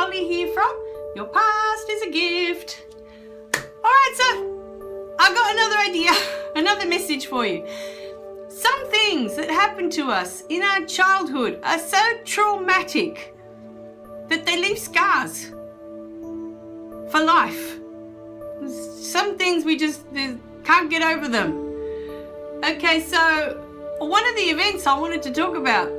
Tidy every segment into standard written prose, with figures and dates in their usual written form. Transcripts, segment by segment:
Holly here from Your Past is a Gift. Alright, so I've got another idea, another message for you. Some things that happen to us in our childhood are so traumatic that they leave scars for life. Some things we just can't get over them. Okay, so one of the events I wanted to talk about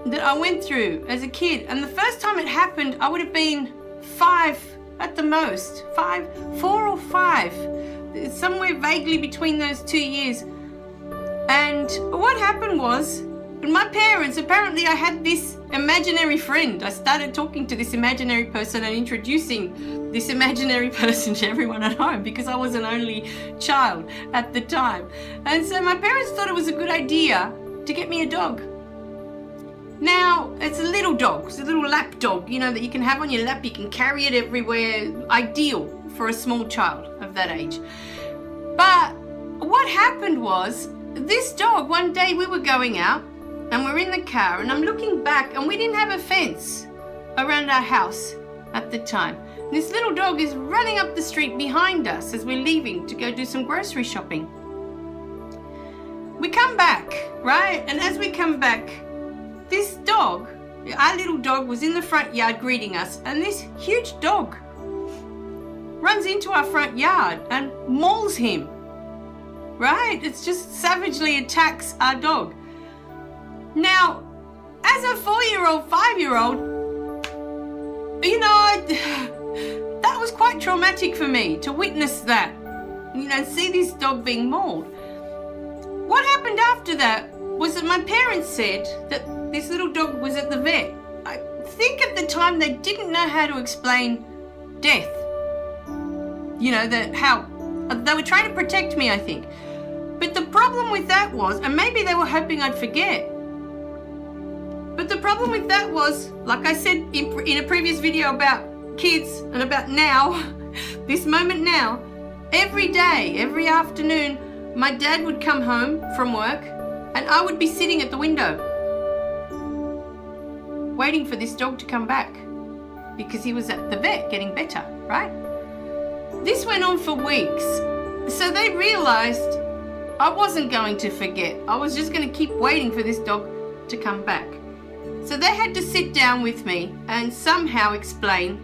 that I went through as a kid, and the first time it happened, I would have been 5 at the most, 4 or 5, somewhere vaguely between those 2 years. And what happened was, my parents, apparently I had this imaginary friend. I started talking to this imaginary person and introducing this imaginary person to everyone at home because I was an only child at the time. And so my parents thought it was a good idea to get me a dog. Now, it's a little dog, it's a little lap dog, you know, that you can have on your lap, you can carry it everywhere, ideal for a small child of that age. But what happened was, this dog, one day we were going out and we're in the car and I'm looking back and we didn't have a fence around our house at the time. This little dog is running up the street behind us as we're leaving to go do some grocery shopping. We come back, right? And as we come back, this dog, our little dog, was in the front yard greeting us, and this huge dog runs into our front yard and mauls him, right? It's just savagely attacks our dog. Now, as a 4-year-old, 5-year-old, you know, that was quite traumatic for me to witness that, you know, see this dog being mauled. What happened after that was that my parents said that this little dog was at the vet. I think at the time they didn't know how to explain death. You know, how they were trying to protect me, I think. But the problem with that was, and maybe they were hoping I'd forget, but the problem with that was, like I said in a previous video about kids and about now, this moment now, every day, every afternoon, my dad would come home from work and I would be sitting at the window waiting for this dog to come back because he was at the vet getting better, right? This went on for weeks. So they realized I wasn't going to forget. I was just going to keep waiting for this dog to come back. So they had to sit down with me and somehow explain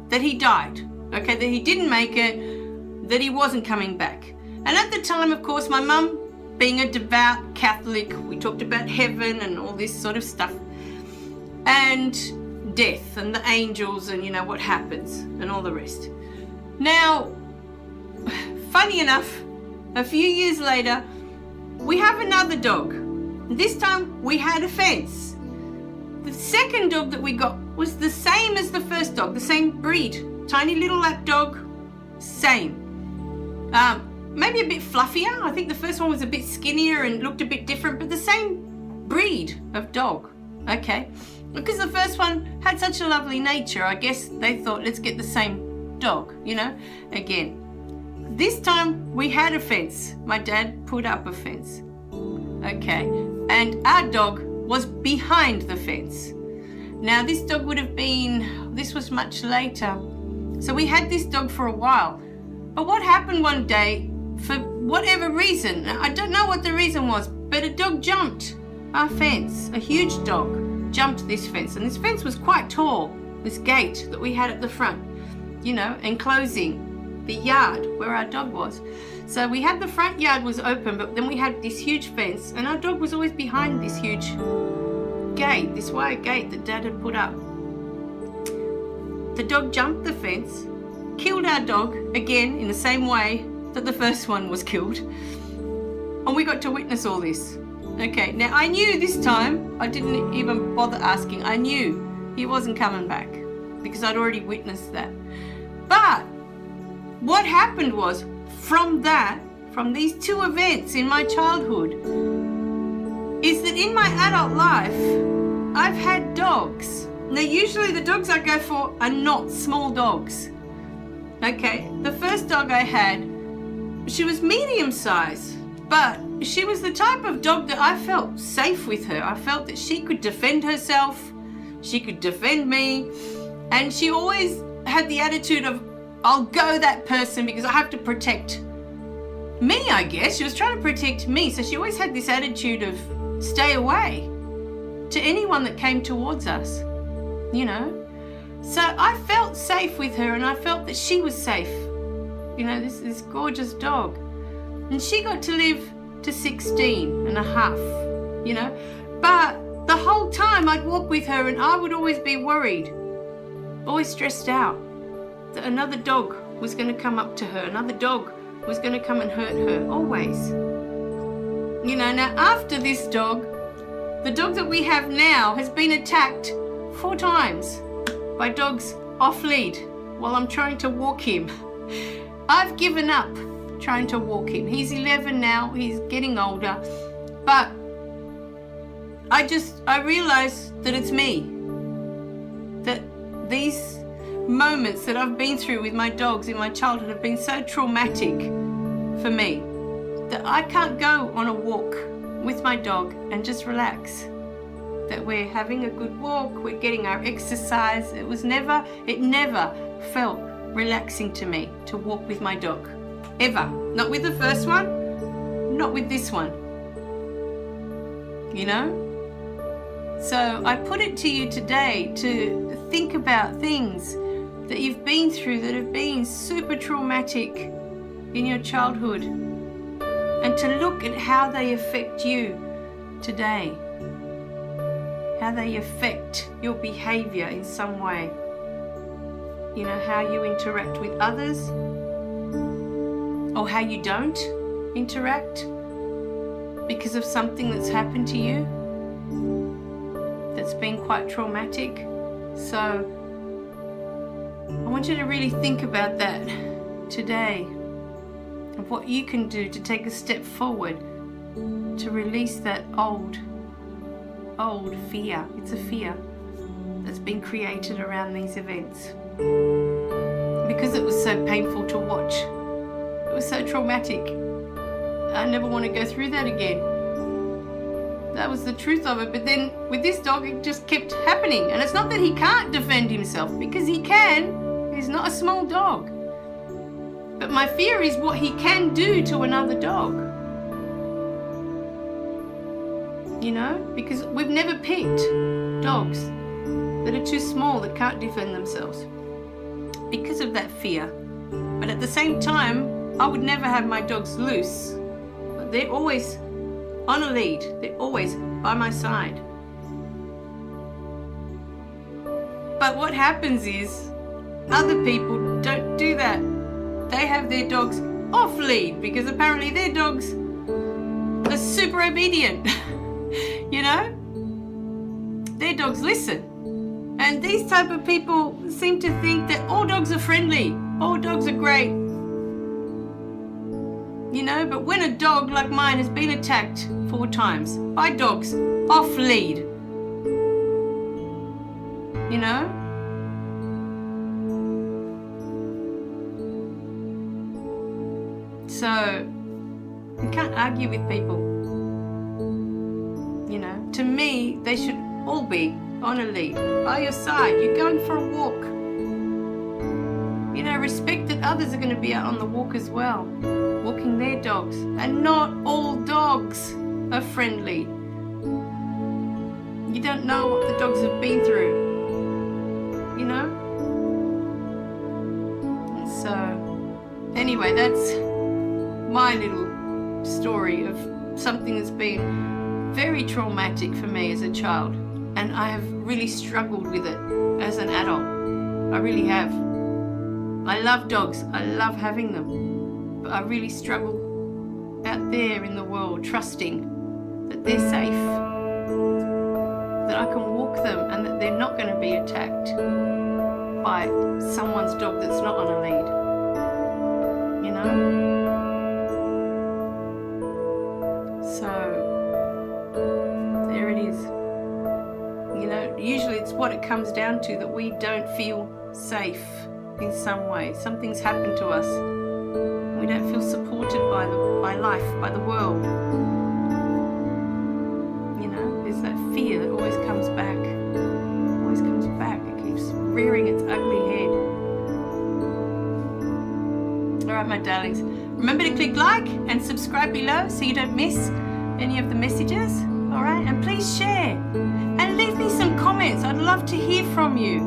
that he died, okay, that he didn't make it, that he wasn't coming back. And at the time, of course, my mum, being a devout Catholic, we talked about heaven and all this sort of stuff, and death and the angels and, you know, what happens and all the rest. Now, funny enough, a few years later, we have another dog. This time we had a fence. The second dog that we got was the same as the first dog, the same breed. Tiny little lap dog, same. Maybe a bit fluffier. I think the first one was a bit skinnier and looked a bit different, but the same breed of dog, okay? Because the first one had such a lovely nature, I guess they thought, let's get the same dog, you know, again. This time we had a fence. My dad put up a fence, okay? And our dog was behind the fence. Now this dog would have been, this was much later. So we had this dog for a while. But what happened one day, for whatever reason, I don't know what the reason was, but a dog jumped our fence. A huge dog jumped this fence. And this fence was quite tall, this gate that we had at the front, you know, enclosing the yard where our dog was. So we had the front yard was open, but then we had this huge fence, and our dog was always behind this huge gate, this wire gate that Dad had put up. The dog jumped the fence, killed our dog, again in the same way that the first one was killed. And we got to witness all this. Okay, now I knew this time, I didn't even bother asking, I knew he wasn't coming back because I'd already witnessed that. But what happened was, from these two events in my childhood, is that in my adult life, I've had dogs. Now usually the dogs I go for are not small dogs. Okay, the first dog I had, she was medium size, but she was the type of dog that I felt safe with her. I felt that she could defend herself, she could defend me, And she always had the attitude of, I'll go that person because I have to protect me, I guess. She was trying to protect me. So she always had this attitude of stay away to anyone that came towards us, you know. So I felt safe with her, and I felt that she was safe. You know, this gorgeous dog. And she got to live to 16 and a half, you know. But the whole time I'd walk with her and I would always be worried, always stressed out that another dog was going to come up to her, another dog was going to come and hurt her, always. You know, now after this dog, the dog that we have now has been attacked 4 times by dogs off lead while I'm trying to walk him. I've given up trying to walk him. He's 11 now, he's getting older, but I realize that it's me. That these moments that I've been through with my dogs in my childhood have been so traumatic for me that I can't go on a walk with my dog and just relax. That we're having a good walk, we're getting our exercise. It never felt relaxing to me to walk with my dog. Ever. Not with the first one, not with this one. You know? So I put it to you today to think about things that you've been through that have been super traumatic in your childhood, and to look at how they affect you today, how they affect your behavior in some way. You know, how you interact with others, or how you don't interact because of something that's happened to you that's been quite traumatic. So I want you to really think about that today, of what you can do to take a step forward to release that old fear. It's a fear that's been created around these events because it was so painful to watch. It was so traumatic. I never want to go through that again. That was the truth of it. But then with this dog, it just kept happening. And it's not that he can't defend himself, because he can. He's not a small dog. But my fear is what he can do to another dog. You know, because we've never picked dogs that are too small, that can't defend themselves, because of that fear. But at the same time, I would never have my dogs loose. But they're always on a lead. They're always by my side. But what happens is other people don't do that. They have their dogs off lead because apparently their dogs are super obedient. You know? Their dogs listen. And these type of people seem to think that all dogs are friendly. All dogs are great. You know, but when a dog like mine has been attacked 4 times by dogs off lead, you know, so you can't argue with people. You know, to me, they should all be on a lead, by your side. You're going for a walk. You know, respect that others are going to be out on the walk as well, walking their dogs. And not all dogs are friendly. You don't know what the dogs have been through, you know? And so, anyway, that's my little story of something that's been very traumatic for me as a child. And I have really struggled with it as an adult. I really have. I love dogs. I love having them. But I really struggle out there in the world trusting that they're safe, that I can walk them and that they're not going to be attacked by someone's dog that's not on a lead. You know? So, there it is. You know, usually it's what it comes down to, that we don't feel safe in some way. Something's happened to us. We don't feel supported by life, by the world. You know, there's that fear that always comes back. Always comes back. It keeps rearing its right, my darlings. Remember to click like and subscribe below so you don't miss any of the messages. All right, and please share and leave me some comments. I'd love to hear from you.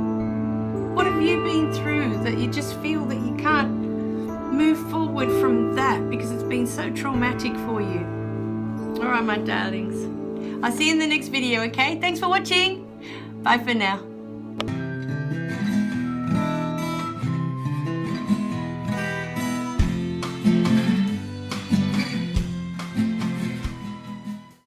What have you been through that you just feel that you can't move forward from that because it's been so traumatic for you? All right, my darlings. I'll see you in the next video, okay? Thanks for watching. Bye for now.